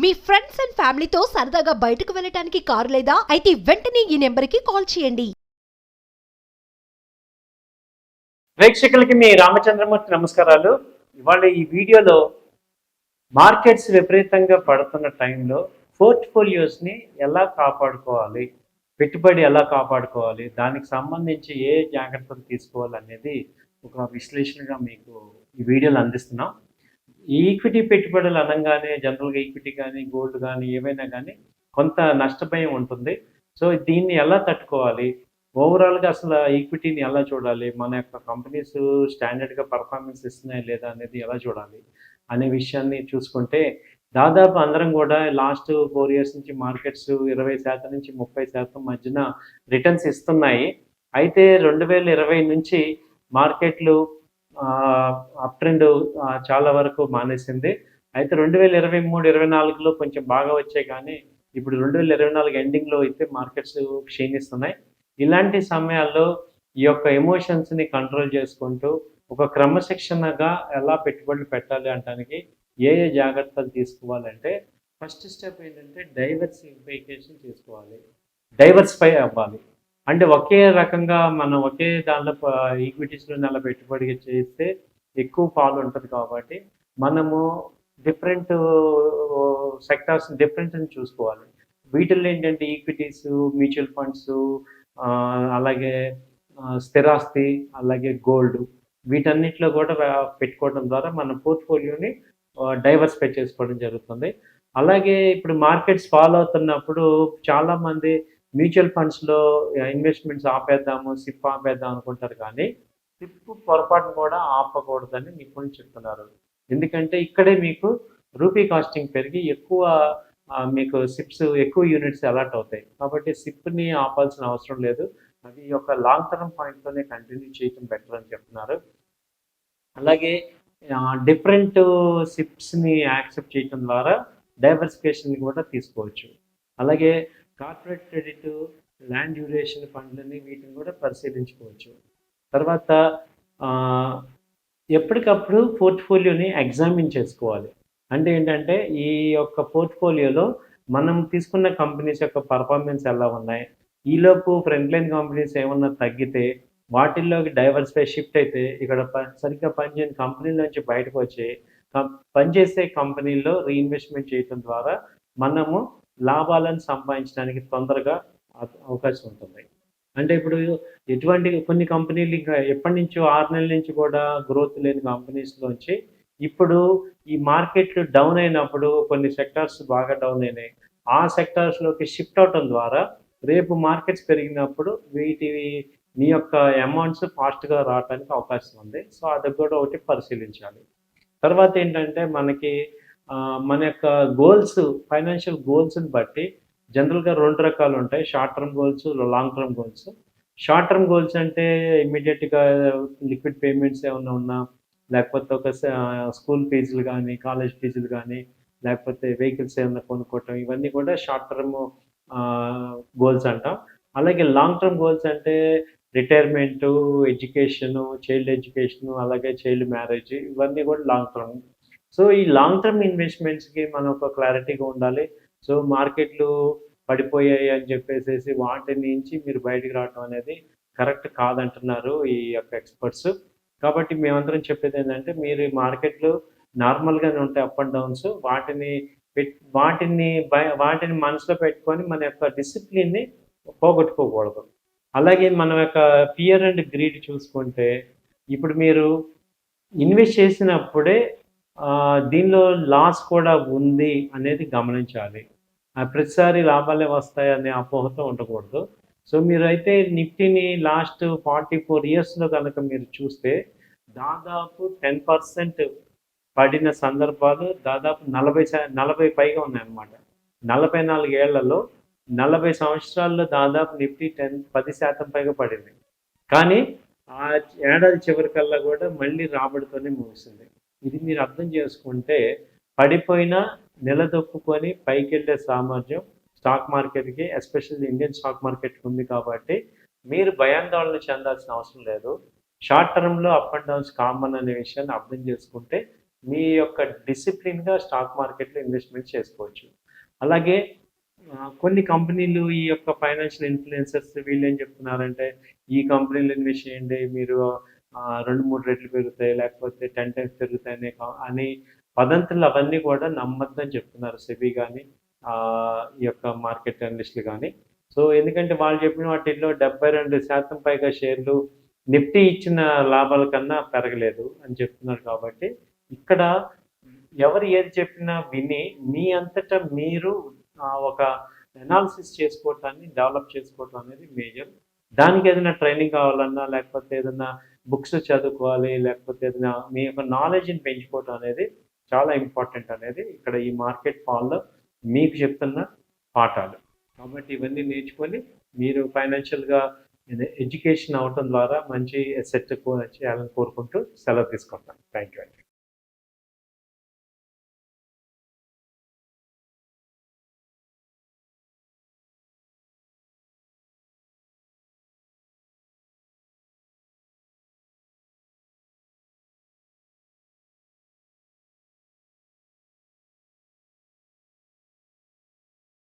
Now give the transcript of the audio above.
Me friends and ఫ్యామిలీతో సరదాగా బయటకు వెళ్ళటానికి కారు లేదా అయితే వెంటనే ఈ నెంబర్కి కాల్ చేయండి. ప్రేక్షకులకి మీ రామచంద్రమూర్తి నమస్కారాలు. ఇవాళ ఈ వీడియోలో మార్కెట్స్ విపరీతంగా పడుతున్న టైంలో పోర్ట్ఫోలియోస్ని ఎలా కాపాడుకోవాలి, పెట్టుబడి ఎలా కాపాడుకోవాలి, దానికి సంబంధించి ఏ జాగ్రత్తలు తీసుకోవాలి అనేది ఒక విశ్లేషణగా మీకు ఈ వీడియోలో అందిస్తున్నాం. ఈ ఈక్విటీ పెట్టుబడులు అనగానే జనరల్గా ఈక్విటీ కానీ గోల్డ్ కానీ ఏవైనా కానీ కొంత నష్టభయం ఉంటుంది. సో దీన్ని ఎలా తట్టుకోవాలి, ఓవరాల్గా అసలు ఈక్విటీని ఎలా చూడాలి, మన యొక్క కంపెనీస్ స్టాండర్డ్గా పర్ఫార్మెన్స్ ఇస్తున్నాయి లేదా అనేది ఎలా చూడాలి అనే విషయాన్ని చూసుకుంటే, దాదాపు అందరం కూడా లాస్ట్ 4 years నుంచి మార్కెట్స్ 20% నుంచి 30% మధ్యన రిటర్న్స్ ఇస్తున్నాయి. అయితే 2020 నుంచి మార్కెట్లు అప్ ట్రెండ్ చాలా వరకు మానేసింది. అయితే 2023, 24లో కొంచెం బాగా వచ్చాయి కానీ ఇప్పుడు 2024 ఎండింగ్లో అయితే మార్కెట్స్ క్షీణిస్తున్నాయి. ఇలాంటి సమయాల్లో ఈ యొక్క ఎమోషన్స్ని కంట్రోల్ చేసుకుంటూ ఒక క్రమశిక్షణగా ఎలా పెట్టుబడులు పెట్టాలి అనడానికి ఏ ఏ జాగ్రత్తలు తీసుకోవాలంటే, ఫస్ట్ స్టెప్ ఏంటంటే డైవర్సిఫికేషన్ చేసుకోవాలి, డైవర్సిఫై అవ్వాలి. అంటే ఒకే రకంగా మనం ఒకే దానిలో ఈక్విటీస్లో నెల పెట్టుబడి చేస్తే ఎక్కువ ఫాల్ ఉంటుంది కాబట్టి మనము డిఫరెంట్ సెక్టార్స్ డిఫరెంట్ అని చూసుకోవాలి. వీటిల్లో ఏంటంటే ఈక్విటీస్, మ్యూచువల్ ఫండ్స్, అలాగే స్థిరాస్తి, అలాగే గోల్డ్, వీటన్నిటిలో కూడా పెట్టుకోవడం ద్వారా మన పోర్ట్ఫోలియోని డైవర్సిఫై చేసుకోవడం జరుగుతుంది. అలాగే ఇప్పుడు మార్కెట్స్ ఫాలో అవుతున్నప్పుడు చాలామంది మ్యూచువల్ ఫండ్స్లో ఇన్వెస్ట్మెంట్స్ ఆపేద్దాము, సిప్ ఆపేద్దాం అనుకుంటారు కానీ సిప్ పొరపాటును కూడా ఆపకూడదని నిపుణులు చెప్తున్నారు. ఎందుకంటే ఇక్కడే మీకు రూపీ కాస్టింగ్ పెరిగి ఎక్కువ మీకు సిప్స్ ఎక్కువ యూనిట్స్ అలాట్ అవుతాయి. కాబట్టి సిప్ని ఆపాల్సిన అవసరం లేదు, అది ఒక లాంగ్ టర్మ్ పాయింట్తోనే కంటిన్యూ చేయడం బెటర్ అని చెప్తున్నారు. అలాగే డిఫరెంట్ సిప్స్ని యాక్సెప్ట్ చేయడం ద్వారా డైవర్సిఫికేషన్ కూడా తీసుకోవచ్చు. అలాగే కార్పొరేట్ క్రెడిట్, ల్యాండ్ డ్యూరేషన్ ఫండ్లని వీటిని కూడా పరిశీలించుకోవచ్చు. తర్వాత ఎప్పటికప్పుడు పోర్ట్ఫోలియోని ఎగ్జామిన్ చేసుకోవాలి. అంటే ఏంటంటే ఈ యొక్క పోర్ట్ఫోలియోలో మనం తీసుకున్న కంపెనీస్ యొక్క పర్ఫార్మెన్స్ ఎలా ఉన్నాయి, ఈలోపు ఫ్రంట్ లైన్ కంపెనీస్ ఏమన్నా తగ్గితే వాటిల్లోకి డైవర్సిఫై షిఫ్ట్ అయితే ఇక్కడ సరిగ్గా పనిచేయని కంపెనీల నుంచి బయటకు వచ్చి పనిచేసే కంపెనీల్లో రీఇన్వెస్ట్మెంట్ చేయడం ద్వారా మనము లాభాలను సంపాదించడానికి తొందరగా అవకాశం ఉంటుంది. అంటే ఇప్పుడు ఎటువంటి కొన్ని కంపెనీలు ఇంకా ఎప్పటి నుంచో 6 నెలల నుంచి కూడా గ్రోత్ లేని కంపెనీస్లోంచి ఇప్పుడు ఈ మార్కెట్లు డౌన్ అయినప్పుడు కొన్ని సెక్టార్స్ బాగా డౌన్ అయినాయి, ఆ సెక్టార్స్లోకి షిఫ్ట్ అవటం ద్వారా రేపు మార్కెట్స్ పెరిగినప్పుడు మీ యొక్క అమౌంట్స్ ఫాస్ట్గా రావడానికి అవకాశం ఉంది. సో అది కూడా ఒకటి పరిశీలించాలి. తర్వాత ఏంటంటే మనకి మన యొక్క గోల్స్, ఫైనాన్షియల్ గోల్స్ని బట్టి జనరల్గా 2 రకాలు ఉంటాయి, short term goals, long term goals. Short term goals అంటే ఇమ్మీడియట్గా లిక్విడ్ పేమెంట్స్ ఏమైనా ఉన్నా, లేకపోతే ఒక స్కూల్ ఫీజులు కానీ, కాలేజ్ ఫీజులు కానీ, లేకపోతే వెహికల్స్ ఏమైనా కొనుక్కోవటం, ఇవన్నీ కూడా షార్ట్ టర్మ్ గోల్స్ అంటాం. అలాగే లాంగ్ టర్మ్ గోల్స్ అంటే రిటైర్మెంటు, ఎడ్యుకేషను, చైల్డ్ ఎడ్యుకేషను, అలాగే చైల్డ్ మ్యారేజ్, ఇవన్నీ కూడా లాంగ్ టర్మ్. సో ఈ లాంగ్ టర్మ్ ఇన్వెస్ట్మెంట్స్కి మనం ఒక క్లారిటీగా ఉండాలి. సో మార్కెట్లు పడిపోయాయి అని చెప్పేసి వాటి నుంచి మీరు బయటికి రావడం అనేది కరెక్ట్ కాదంటున్నారు ఈ యొక్క ఎక్స్పర్ట్స్. కాబట్టి మేమందరం చెప్పేది ఏంటంటే, మీరు మార్కెట్లు నార్మల్గానే ఉంటాయి అప్ అండ్ డౌన్స్, వాటిని మనసులో పెట్టుకొని మన యొక్క డిసిప్లిన్ని పోగొట్టుకోకూడదు. అలాగే మన యొక్క ఫియర్ అండ్ గ్రీడ్ చూసుకుంటే, ఇప్పుడు మీరు ఇన్వెస్ట్ చేసినప్పుడే దీనిలో లాస్ కూడా ఉంది అనేది గమనించాలి. ప్రతిసారి లాభాలే వస్తాయనే అపోహతో ఉండకూడదు. సో మీరైతే నిఫ్టీని లాస్ట్ 44 yearsలో కనుక మీరు చూస్తే దాదాపు 10% పడిన సందర్భాలు దాదాపు 40 పైగా ఉన్నాయన్నమాట. 44 ఏళ్లలో 40 సంవత్సరాల్లో దాదాపు నిఫ్టీ 10% పైగా పడింది. కానీ ఆ ఏడాది చివరికల్లా కూడా మళ్ళీ రాబడితోనే ముగిసింది. ఇది మీరు అర్థం చేసుకుంటే పడిపోయినా నిలదొక్కుని పైకెళ్ళే సామర్థ్యం స్టాక్ మార్కెట్కి, ఎస్పెషల్లీ ఇండియన్ స్టాక్ మార్కెట్కి ఉంది. కాబట్టి మీరు భయాందోళన చెందాల్సిన అవసరం లేదు. షార్ట్ టర్మ్లో అప్ అండ్ డౌన్స్ కామన్ అనే విషయాన్ని అర్థం చేసుకుంటే మీ యొక్క డిసిప్లిన్గా స్టాక్ మార్కెట్లో ఇన్వెస్ట్మెంట్ చేసుకోవచ్చు. అలాగే కొన్ని కంపెనీలు ఈ యొక్క ఫైనాన్షియల్ ఇన్ఫ్లుయెన్సర్స్ వీళ్ళు ఏం చెప్తున్నారంటే ఈ కంపెనీలో ఇన్వెస్ట్ చేయండి మీరు 2-3 రెట్లు పెరుగుతాయి లేకపోతే 10 టైమ్స్ పెరుగుతాయి అని వదంతులు అవన్నీ కూడా నమ్మద్దని చెప్తున్నారు సెబీ కానీ ఈ యొక్క మార్కెట్ అనలిస్టులు కానీ. సో ఎందుకంటే వాళ్ళు చెప్పిన వాటిల్లో 72% పైగా షేర్లు నిఫ్టీ ఇచ్చిన లాభాల కన్నా పెరగలేదు అని చెప్తున్నారు. కాబట్టి ఇక్కడ ఎవరు ఏది చెప్పినా విని మీ అంతటా మీరు ఒక అనాలిసిస్ చేసుకోవటాన్ని డెవలప్ చేసుకోవటం అనేది మేజర్. దానికి ఏదైనా ట్రైనింగ్ కావాలన్నా లేకపోతే ఏదైనా బుక్స్ చదువుకోవాలి లేకపోతే ఏదైనా మీ యొక్క నాలెడ్జ్ని పెంచుకోవటం అనేది చాలా ఇంపార్టెంట్ అనేది ఇక్కడ ఈ మార్కెట్ ఫాల్లో మీకు చెప్తున్న పాఠాలు. కాబట్టి ఇవన్నీ నేర్చుకొని మీరు ఫైనాన్షియల్గా ఎడ్యుకేషన్ అవటం ద్వారా మంచి సెట్ చేయాలని కోరుకుంటూ సెలవు తీసుకుంటాను. థ్యాంక్ యూ అండి.